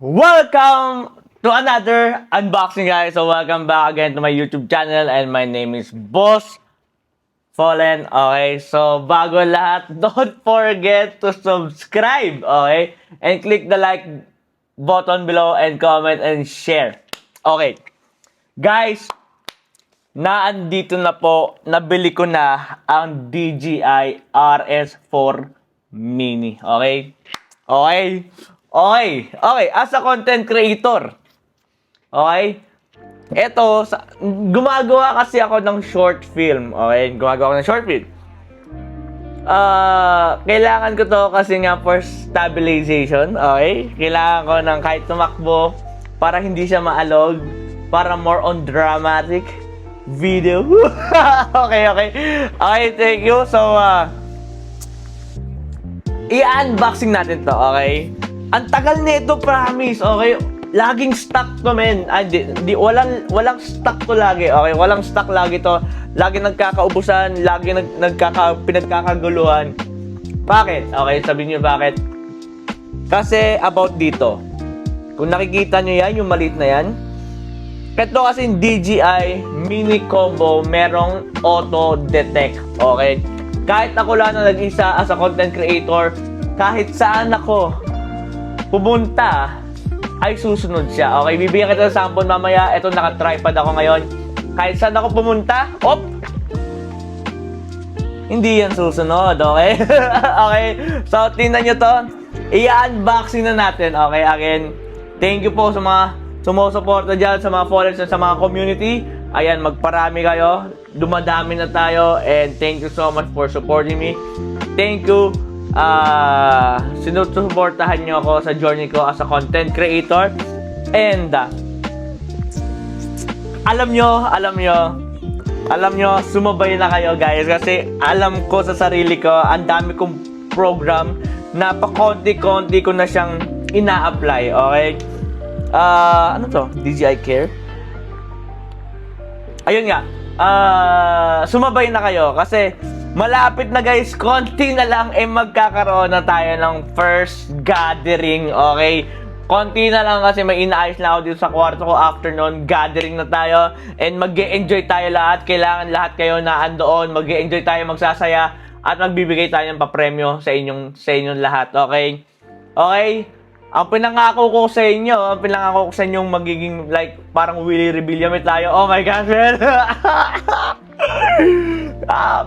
Welcome to another unboxing, guys. So welcome back again to my YouTube channel and my name is Boss Fallen. Okay, so bago lahat, don't forget to subscribe, okay? And click the like button below and comment and share. Okay, guys, naandito na po, nabili ko na ang DJI RS4 Mini. Okay? Okay? Okay. As a content creator, okay? Ito, gumagawa kasi ako ng short film. Okay? Gumagawa ako ng short film. Kailangan ko to kasi nga for stabilization. Okay? Kailangan ko ng kahit tumakbo para hindi siya maalog. Para more on dramatic video. Okay. Okay, thank you. So, i-unboxing natin to, okay? Ang tagal nito, promise, okay? Laging stock to, men. Walang stock to lagi, okay? Walang stock lagi to. Lagi nagkakaubusan, lagi pinagkakaguluhan. Bakit? Okay, sabihin niyo bakit? Kasi about dito. Kung nakikita niyo yan, yung maliit na yan, ito kasi DJI Mini Combo, merong auto-detect, okay? Kahit ako lang na nag-isa as a content creator, kahit saan ako pumunta, ay susunod siya. Okay, bibigyan kita ng sample mamaya. Ito, naka-tripod ako ngayon. Kahit saan ako pumunta, hindi yan susunod, okay? Okay, so tingnan nyo to. I-unboxing na natin, okay? Again, thank you po sa mga sumusuporta dyan, sa mga followers, sa mga community. Ayan, magparami kayo. Dumadami na tayo. And thank you so much for supporting me. Thank you. Sinusuportahan nyo ako sa journey ko as a content creator. And alam nyo, sumabay na kayo, guys. Kasi alam ko sa sarili ko, ang dami kong program na pakonti-konti ko na siyang ina-apply. Okay? Ano to? DJI Care? Ayun nga. Sumabay na kayo kasi malapit na, guys, konti na lang magkakaroon na tayo ng first gathering, okay? Konti na lang kasi may inaayos na ako dito sa kwarto ko. After nun, gathering na tayo and mag-e-enjoy tayo lahat. Kailangan lahat kayo na andoon, mag-e-enjoy tayo, magsasaya at magbibigay tayo ng papremyo sa inyong lahat, okay? Okay? Ang pinangako ko sa inyo, magiging like parang Willie Rebillame tayo. Oh my gosh, man!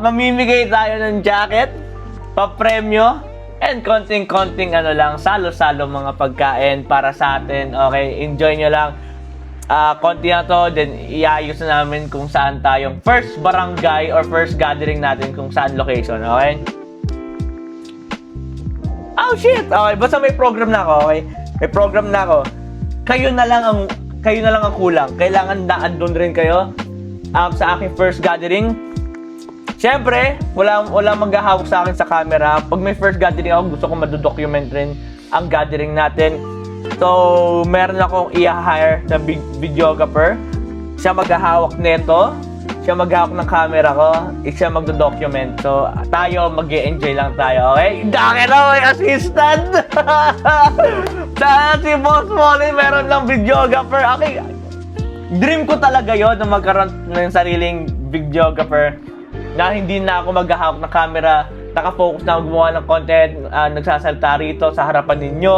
Mamimigay tayo ng jacket, papremyo, and konting-konting salo-salo mga pagkain para sa atin. Okay, enjoy nyo lang. Konti na to, then iayos na namin kung saan tayong first barangay or first gathering natin, kung saan location, okay? Oh shit! Okay, basta may program na ako, okay? May program na ako. Kayo na lang ang kulang. Kailangan na andun rin kayo sa aking first gathering. Siyempre, wala maghahawak sa akin sa camera. Pag may first gathering ako, gusto ko madodocument rin ang gathering natin. So, meron akong i-hire na videographer. Siya maghahawak nito. Siya maghahawak ng camera ko. Siya magdodocument. So, tayo, mag-e-enjoy lang tayo, okay? Daki na, may assistant! Sana si Boss Molly meron ng videographer. Okay, dream ko talaga yon na magkaroon ng sariling videographer na hindi na ako maghahawak ng camera, nakafocus na ako gumawa ng content, nagsasalta rito sa harapan ninyo,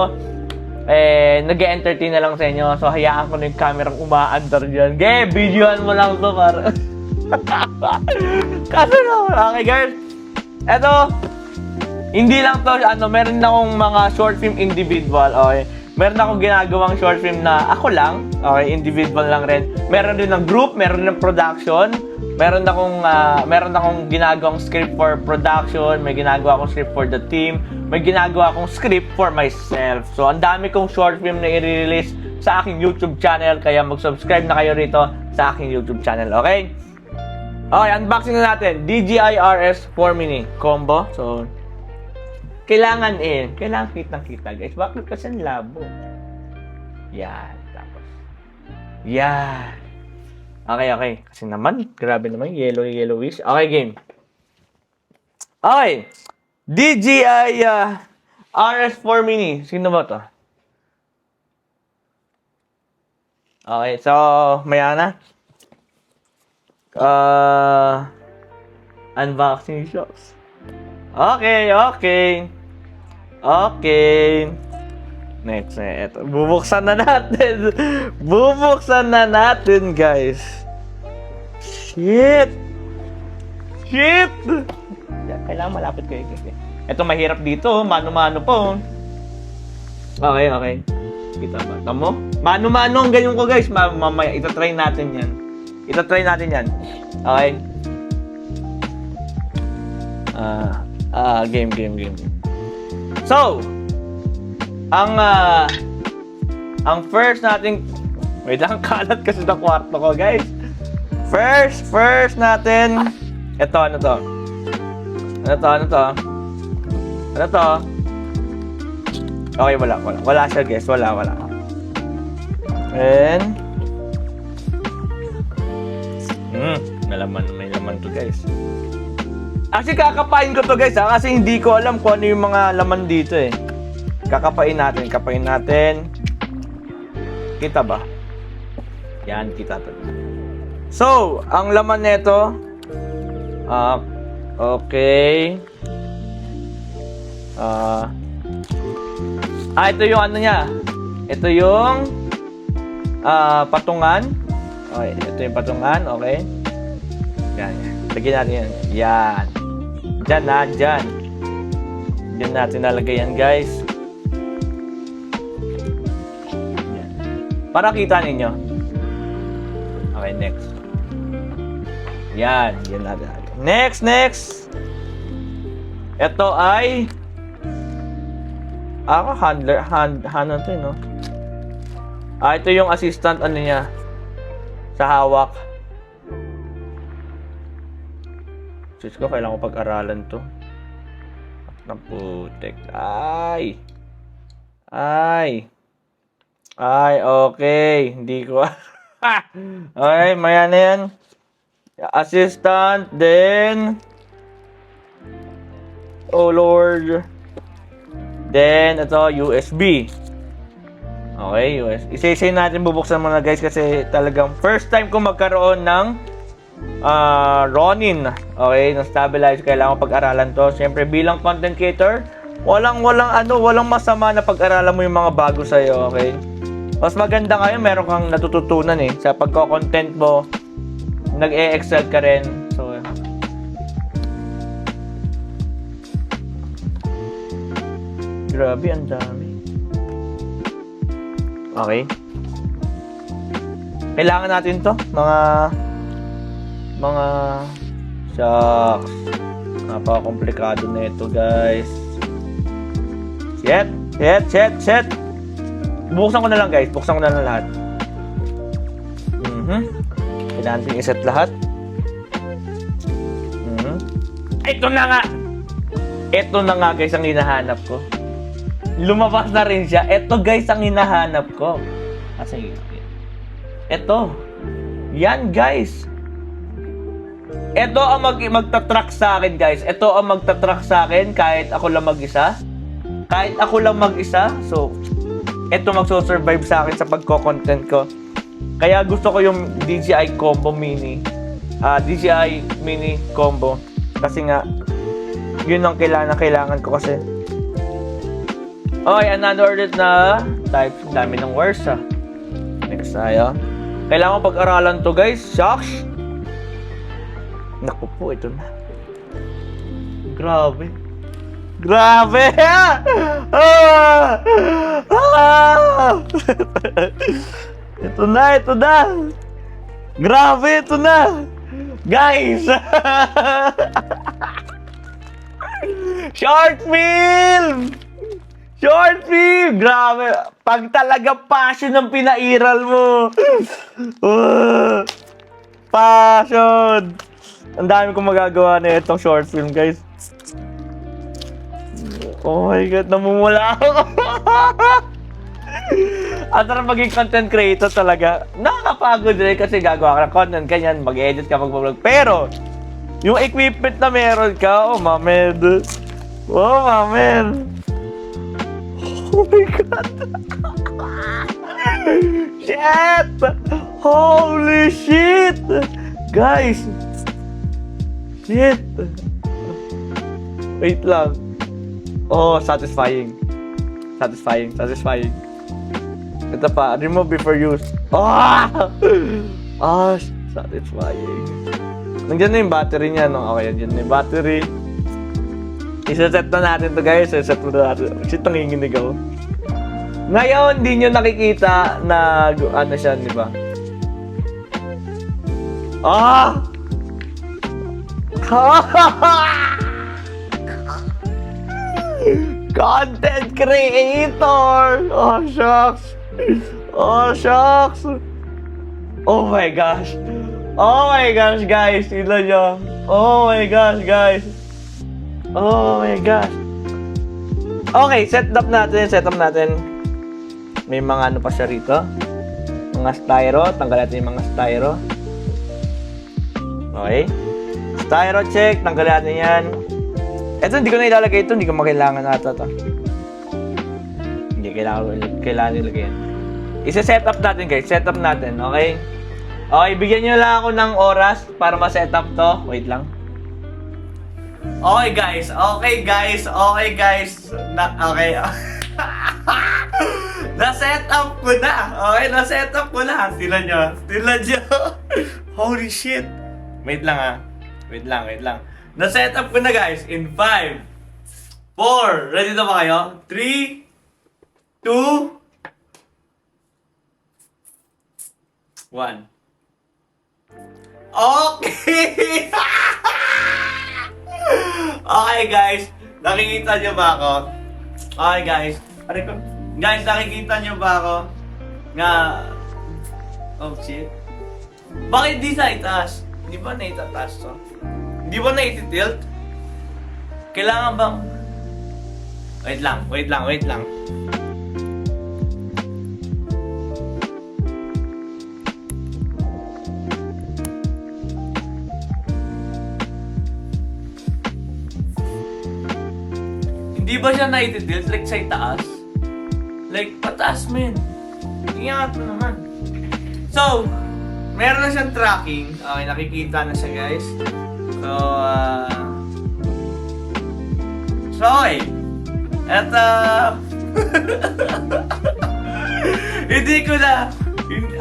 nag-e-entertain na lang sa inyo. So, hayaan ko na yung camera umaandar dyan. Videoan mo lang to, para. Kasi okay, guys. Eto, hindi lang to, meron na akong mga short film individual, okay? Meron akong ginagawang short film na ako lang, okay, individual lang rin. Meron din ng group, meron din ng production. Meron akong ginagawang script for production, may ginagawa akong script for the team, may ginagawa akong script for myself. So, ang dami kong short film na i-release sa aking YouTube channel, kaya mag-subscribe na kayo rito sa aking YouTube channel, okay? Okay, unboxing na natin. DJI RS4 Mini Combo. So, kailangan kitang-kita, guys. Bakit kasi ang labo? Yan. Tapos, yan. Okay. Kasi naman, grabe naman, yellowish. Okay, game. Okay. DJI RS4 Mini. Sino ba to? Okay, so, maya na. Unboxing shops. Okay. Next, eto. Bubuksan na natin, guys. Shit! Kailangan malapit kayo. Ito mahirap dito, mano-mano po. Okay. Kita ba? Tamo? Mano-mano ang ganyan ko, guys. Mamaya, itatry natin yan. Okay? Game. So, ang first nating... Wait lang, kalat kasi na kwarto ko, guys. First natin... Ano to? Okay, wala. Wala siya, guys. Wala. And... may laman to, guys. Actually, kakapain ko to, guys, kasi hindi ko alam kung ano yung mga laman dito, eh. Kapain natin. Kita ba? Yan, kita to. So, ang laman nito, okay. Ito yung ano niya. Ito yung patungan. Okay, ito yung patungan, okay. Yan. Lagyan natin yan. Yan. Diyan natin nalagay yan, guys. Yan. Para kita ninyo. Okay, next. Yan natin. Next. Ito ay handler to, no? Ito yung assistant niya sa hawak. Diyos ko, kailangan ko pag-aralan to. Ng putek. Ay, okay. Hindi ko. Okay, maya na yan. Assistant, then... Oh, Lord. Then, ito, USB. Okay, USB. Isa-isa natin bubuksan muna, guys, kasi talagang first time ko magkaroon ng Ronin. Okay, ng stabilizer. Kailangan pag-aralan to. Siyempre, bilang content creator, walang masama na pag-aralan mo yung mga bago sa'yo, okay? Mas maganda ngayon, meron kang natututunan eh. Sa pagko-content mo, nag-e-excel ka rin. So, grabe, ang dami. Okay. Kailangan natin to, mga shucks. Napaka-komplikado na ito, guys. Shit. Buksan ko na lang, guys. Buksan ko na lang lahat. Kailangan natin iset lahat. Ito na nga, guys, ang hinahanap ko. Lumabas na rin siya. Ito, guys, ang hinahanap ko. Kasi, ito. Yan, guys. Ito ang magtatrack sa akin, guys. Ito ang magtatrack sa akin kahit ako lang mag-isa. So, ito magso-survive sa akin sa pagko-content ko. Kaya gusto ko yung DJI Combo Mini. DJI Mini Combo. Kasi nga, yun ang kailangan ko kasi. Okay, another ulit na type. Dami ng words, Next tayo. Kailangan pag-aralan to, guys. Shucks. Naku po, ito na. Grabe. Ito na. Grabe, ito na. Guys. Short film. Grabe. Pag talaga passion ang pinairal mo. Passion. Ang dami kong magagawa na itong short film, guys. Oh my God, namumula ako. Ang sarap maging content creator talaga. Nakakapagod rin kasi gagawa ka ng content, ganyan, mag-edit ka, mag-vlog. Pero, yung equipment na meron ka, oh mamed. Oh my God. Shit! shit! Holy shit! Guys! Shit! Wait lang. Oh, satisfying. Satisfying. Ito pa, remove before use. Ah! Ah, satisfying. Nandiyan na yung battery niya, no? Okay, nandiyan na yung battery. Isa-set na natin to, guys. Isa-set na natin. Shit, nanginginig ako. Ngayon, hindi nyo nakikita na ano siya, di ba? Ah! Content creator! Oh, shucks! Oh, shucks! Oh my gosh! Oh my gosh, guys! Tignan nyo! Oh my gosh, guys! Oh my gosh! Okay, set up natin. May mga ano pa siya rito. Mga styro. Tanggal natin yung mga styro. Okay. Styro check. Tanggal natin yan. Ito, hindi ko na ilalagay ito. Hindi ko makailangan ata ito. Hindi kailangan ilagay yan. Isa-set up natin, guys. Set up natin. Okay? Okay, bigyan nyo lang ako ng oras para ma-set up to. Wait lang. Okay, guys. Okay. Na-set up ko na. Okay, na-set up ko na. Tingnan nyo. Holy shit. Wait lang. Na-set up ko na, guys. In 5, 4. Ready na ba kayo? 3, 2, 1. Okay! Okay, guys. Nakikita nyo ba ako? Okay, guys. Guys, nakikita nyo ba ako? Nga... Oh, shit. Bakit di sa itaas? Hindi ba na itataas to? Hindi ba na iti-tilt? Kailangan bang... Wait lang. Hindi ba siya na iti-tilt? Like sa itaas? Like, pataas, men. Ingat mo naman. So, meron na siyang tracking. Okay, nakikita na siya, guys. So, okay. At, hindi ko na...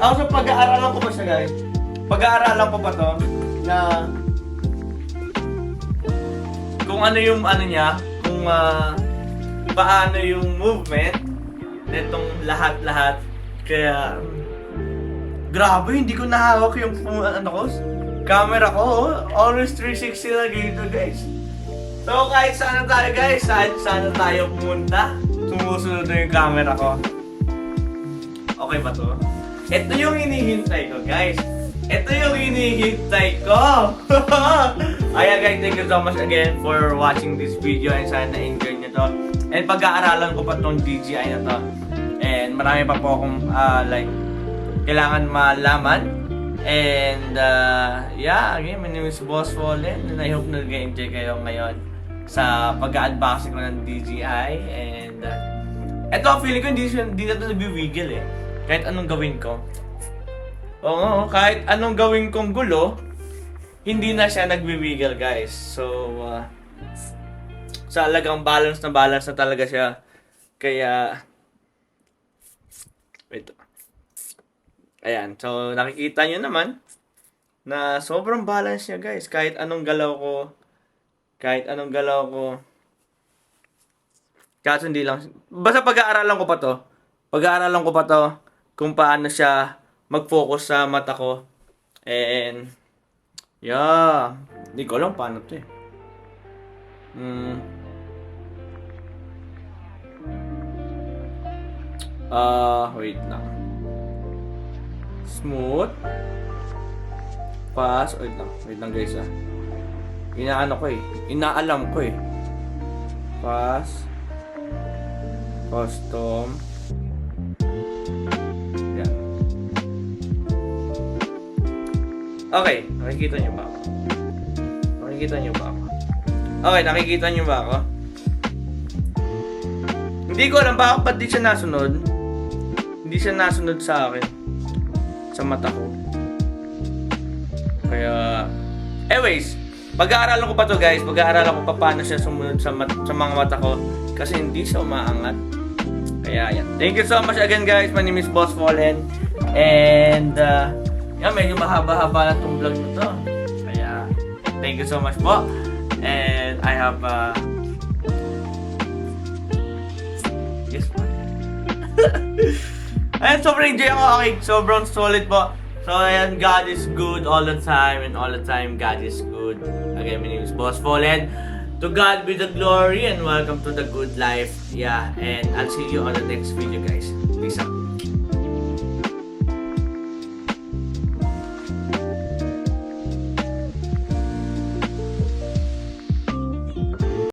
Also, pag-aaralan ko pa siya, guys. Pag-aaralan ko pa to, na... Kung ano yung ano niya, kung paano yung movement, netong lahat-lahat. Kaya, grabe, hindi ko nahawak yung camera ko. Always 360 na dito, guys. So, kahit saan tayo, guys, kahit saan tayo pumunta, sumusunod na yung camera ko. Okay ba to? Ito yung hinihintay ko, guys. Ayan, guys, thank you so much again for watching this video and sana na-enjoy nyo to. And pag-aaralan ko pa tong DJI na to. And marami pa po akong kailangan malaman. And yeah, again, my name is Boss Fallen and I hope na nag-enjoy kayo ngayon sa pag-unboxing ko ng DJI. And eto, feeling ko hindi na ito nag-wiggle eh. Kahit anong gawin ko. Oo, kahit anong gawin kong gulo, hindi na siya nag-wiggle, guys. So, sa alagang balance na talaga siya. Kaya, wait. Ayan, so nakikita nyo naman na sobrang balance niya, guys. Kahit anong galaw ko, kaso hindi lang, basta pag-aaralan ko pa to kung paano siya mag-focus sa mata ko. And yeah, hindi ko alam paano to eh. Wait lang. Smooth. Fast. Wait lang guys ah. Inaalam ko eh. Fast. Custom. Yan. Okay, nakikita niyo ba ako? Okay, nakikita niyo ba ako? Hindi ko alam ba't di siya nasunod. Hindi siya nasunod sa akin. sa mata ko. Kaya, anyways, pag-aaralan ko pa to guys. Pag-aaralan ko pa paano siya sumunod sa mga mata ko. Kasi hindi siya umaangat. Kaya yan. Thank you so much again guys. My name is Boss Fallen. And, yan, medyo mahaba-haba na itong vlog na to. Kaya, thank you so much po. And I have, yes po. Ayan, sobrang enjoy ako. Okay, sobrang solid po. So, ayan, God is good all the time. And all the time, God is good. Again, my name is Boss Fallen. To God be the glory and welcome to the good life. Yeah, and I'll see you on the next video guys. Peace out.